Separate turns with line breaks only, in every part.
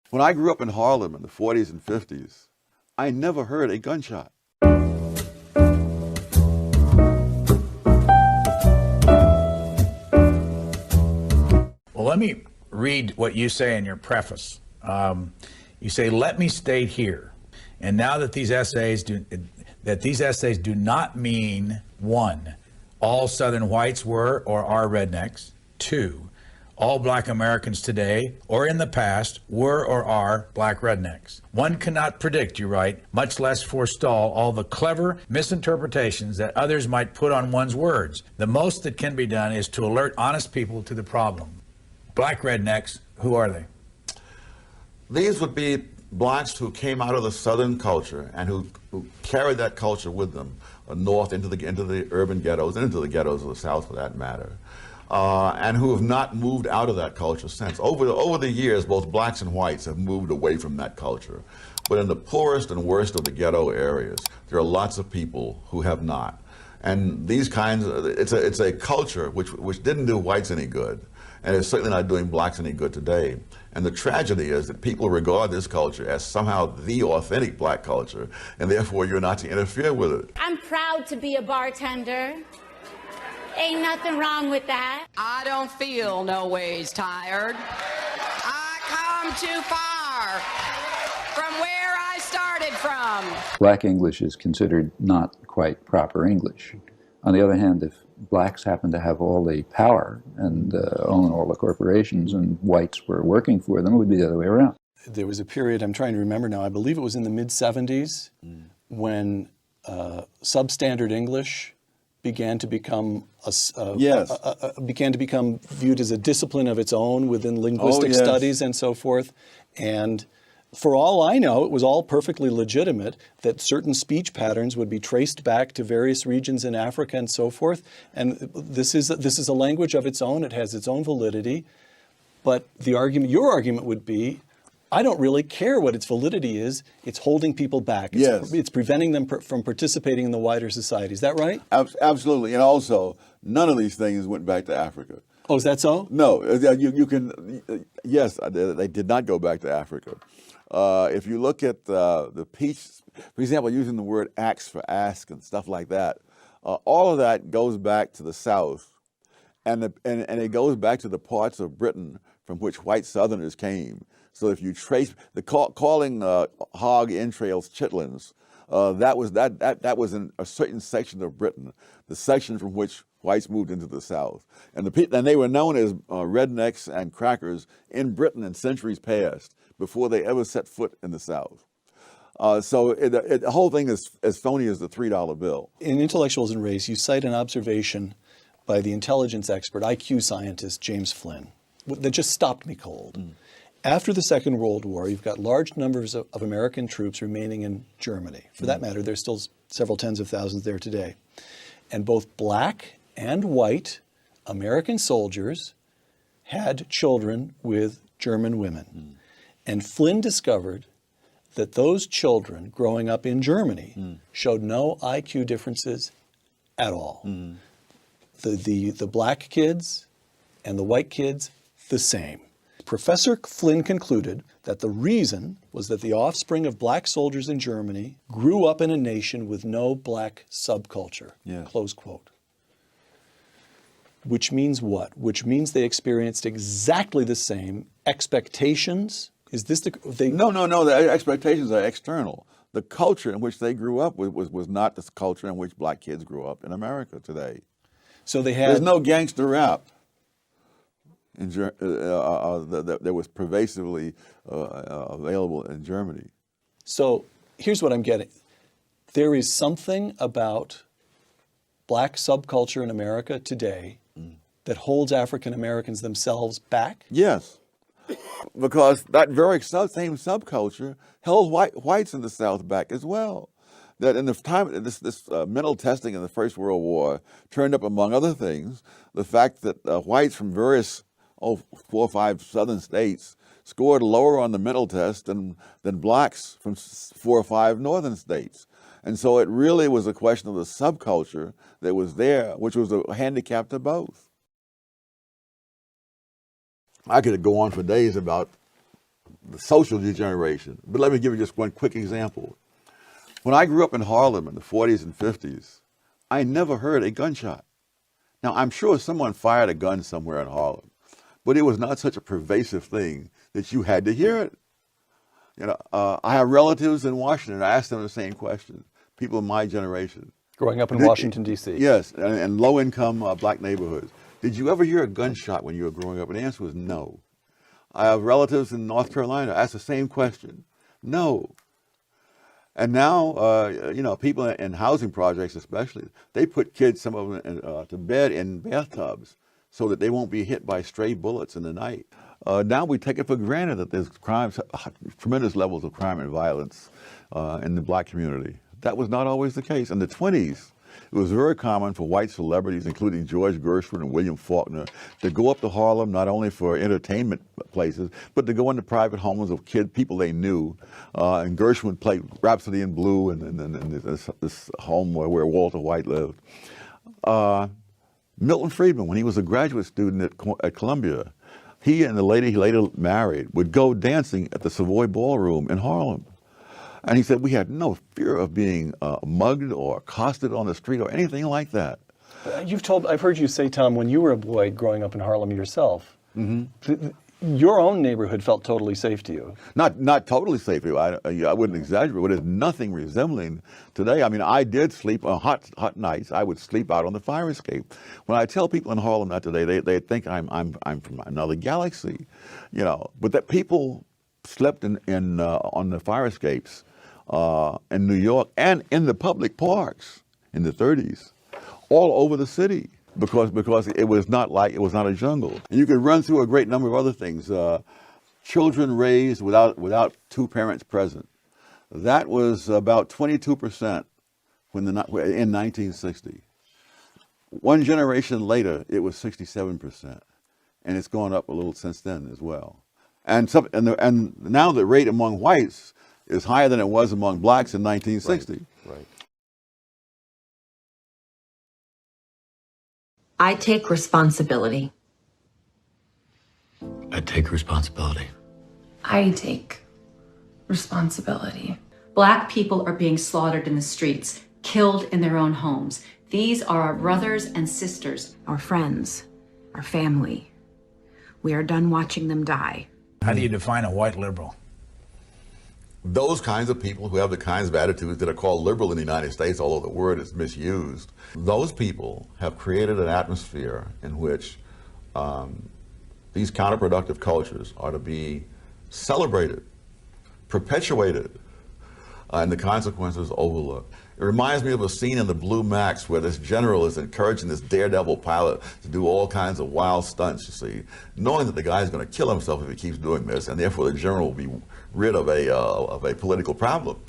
When I grew up in Harlem in the 40s and 50s, I never heard a gunshot.
Well, let me read what you say in your preface. You say, "Let me state here, and now that these essays do not mean, one, all Southern whites were or are rednecks; two, all black Americans today or in the past were or are black rednecks. One cannot predict," you write, "much less forestall all the clever misinterpretations that others might put on one's words. The most that can be done is to alert honest people to the problem." Black rednecks, who are they?
These would be blacks who came out of the Southern culture and who carried that culture with them north into the urban ghettos and into the ghettos of the South for that matter, and who have not moved out of that culture since. Over the years, both blacks and whites have moved away from that culture. But in the poorest and worst of the ghetto areas, there are lots of people who have not. And these kinds it's a culture which didn't do whites any good, and it's certainly not doing blacks any good today. And the tragedy is that people regard this culture as somehow the authentic black culture, and therefore you're not to interfere with it.
I'm proud to be a bartender. Ain't nothing wrong with that.
I don't feel no ways tired. I come too far from where I started from.
Black English is considered not quite proper English. On the other hand, if blacks happen to have all the power and own all the corporations and whites were working for them, it would be the other way around.
There was a period, I'm trying to remember now, I believe it was in the mid-70s when substandard English began to become viewed as a discipline of its own within linguistic studies and so forth. And for all I know, it was all perfectly legitimate that certain speech patterns would be traced back to various regions in Africa and so forth. And this is a language of its own. It has its own validity. But your argument would be, I don't really care what its validity is. It's holding people back. It's preventing them from participating in the wider society. Is that right?
Absolutely. And also, none of these things went back to Africa.
Oh, is that so?
No. Yes, they did not go back to Africa. If you look at the peach, for example, using the word axe for ask and stuff like that, all of that goes back to the South, and it goes back to the parts of Britain from which white Southerners came. So if you trace calling hog entrails chitlins, that was in a certain section of Britain, the section from which whites moved into the South, and they were known as rednecks and crackers in Britain in centuries past, before they ever set foot in the South. So the whole thing is as phony as the $3 bill.
In Intellectuals and Race, you cite an observation by the intelligence expert, IQ scientist James Flynn, that just stopped me cold. After the Second World War, you've got large numbers of American troops remaining in Germany. For that matter, there's still several tens of thousands there today. And both black and white American soldiers had children with German women. And Flynn discovered that those children growing up in Germany showed no IQ differences at all. The black kids and the white kids, the same. Professor Flynn concluded that the reason was that the offspring of black soldiers in Germany grew up in a nation with no black subculture, close quote. Which means what? Which means they experienced exactly the same expectations. Is this
No. The expectations are external. The culture in which they grew up was not the culture in which black kids grew up in America today.
So they had.
There's no gangster rap that was pervasively available in Germany.
So here's what I'm getting. There is something about black subculture in America today that holds African Americans themselves back?
Yes, because that very same subculture held whites in the South back as well. That in the time, this mental testing in the First World War turned up, among other things, the fact that whites from various 4 or 5 southern states scored lower on the mental test than blacks from 4 or 5 northern states. And so it really was a question of the subculture that was there, which was a handicap to both. I could go on for days about the social degeneration. But let me give you just one quick example. When I grew up in Harlem in the 40s and 50s, I never heard a gunshot. Now, I'm sure someone fired a gun somewhere in Harlem, but it was not such a pervasive thing that you had to hear it. I have relatives in Washington. I asked them the same question. People in my generation.
Growing up in Washington, D.C.
Yes, and low-income black neighborhoods. Did you ever hear a gunshot when you were growing up? And the answer was no. I have relatives in North Carolina. I asked the same question. No. And now, people in housing projects especially, they put kids, some of them, to bed in bathtubs so that they won't be hit by stray bullets in the night. Now we take it for granted that there's tremendous levels of crime and violence in the black community. That was not always the case. In the 20s, it was very common for white celebrities, including George Gershwin and William Faulkner, to go up to Harlem not only for entertainment places, but to go into private homes of people they knew. And Gershwin played Rhapsody in Blue in this home where Walter White lived. Milton Friedman, when he was a graduate student at Columbia, he and the lady he later married would go dancing at the Savoy Ballroom in Harlem. And he said, we had no fear of being mugged or accosted on the street or anything like that.
I've heard you say, Tom, when you were a boy growing up in Harlem yourself, your own neighborhood felt totally safe to you.
Not totally safe to you. I wouldn't exaggerate, but there's nothing resembling today. I mean, I did sleep on hot nights. I would sleep out on the fire escape. When I tell people in Harlem that today, they think I'm from another galaxy, But that people slept on the fire escapes in New York and in the public parks in the 30s, all over the city, because it was not a jungle. And you could run through a great number of other things. Children raised without two parents present. That was about 22% in 1960. One generation later, it was 67%, and it's gone up a little since then as well. And now the rate among whites is higher than it was among blacks in 1960.
Right.
I take responsibility.
I take responsibility.
I take responsibility.
Black people are being slaughtered in the streets, killed in their own homes. These are our brothers and sisters.
Our friends, our family. We are done watching them die.
How do you define a white liberal?
Those kinds of people who have the kinds of attitudes that are called liberal in the United States, although the word is misused, those people have created an atmosphere in which these counterproductive cultures are to be celebrated, perpetuated, and the consequences overlooked. It reminds me of a scene in the Blue Max where this general is encouraging this daredevil pilot to do all kinds of wild stunts, you see, knowing that the guy's going to kill himself if he keeps doing this, and therefore the general will be rid of a political problem.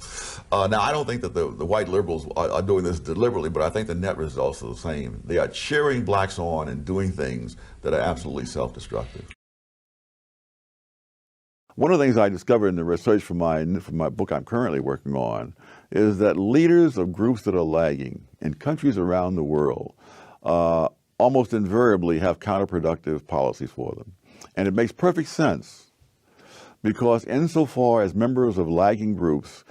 Now, I don't think that the white liberals are doing this deliberately, but I think the net results are the same. They are cheering blacks on and doing things that are absolutely self-destructive.
One of the things I discovered in the research for my book I'm currently working on is that leaders of groups that are lagging in countries around the world almost invariably have counterproductive policies for them. And it makes perfect sense, because insofar as members of lagging groups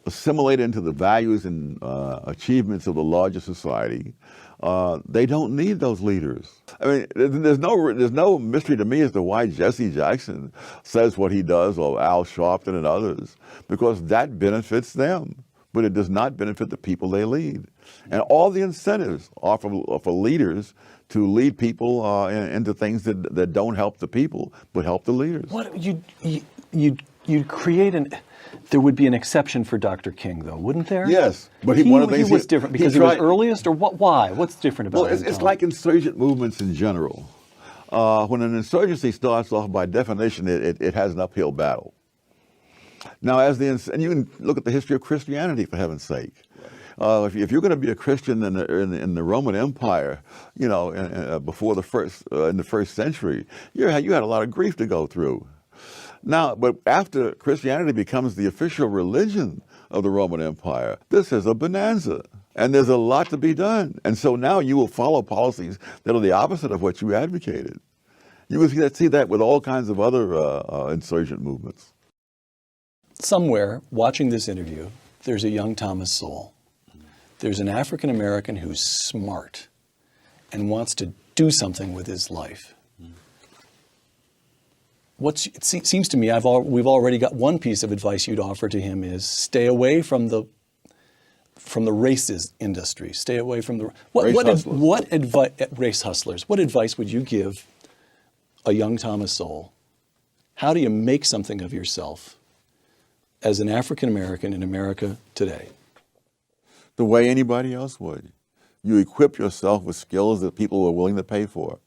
assimilate into the values and achievements of the larger society, they don't need those leaders. I mean, there's no mystery to me as to why Jesse Jackson says what he does, or Al Sharpton and others, because that benefits them, but it does not benefit the people they lead. And all the incentives are for leaders to lead people into things that don't help the people, but help the leaders.
What you'd create there would be an exception for Dr. King, though, wouldn't there?
Yes, but one of the things
he was different because he was earliest, or what? Why? What's different about it?
Well, it's like insurgent movements in general. When an insurgency starts off, by definition, it has an uphill battle. Now, and you can look at the history of Christianity, for heaven's sake. If you're going to be a Christian in the Roman Empire, before in the first century, you had a lot of grief to go through. Now, but after Christianity becomes the official religion of the Roman Empire, this is a bonanza, and there's a lot to be done. And so now you will follow policies that are the opposite of what you advocated. You would see that with all kinds of other insurgent movements.
Somewhere, watching this interview, there's a young Thomas Sowell. There's an African American who's smart and wants to do something with his life. It seems to me we've already got one piece of advice you'd offer to him is stay away from the races industry. Stay away from the race hustlers. What advice would you give a young Thomas Sowell? How do you make something of yourself as an African American in America today?
The way anybody else would. You equip yourself with skills that people are willing to pay for.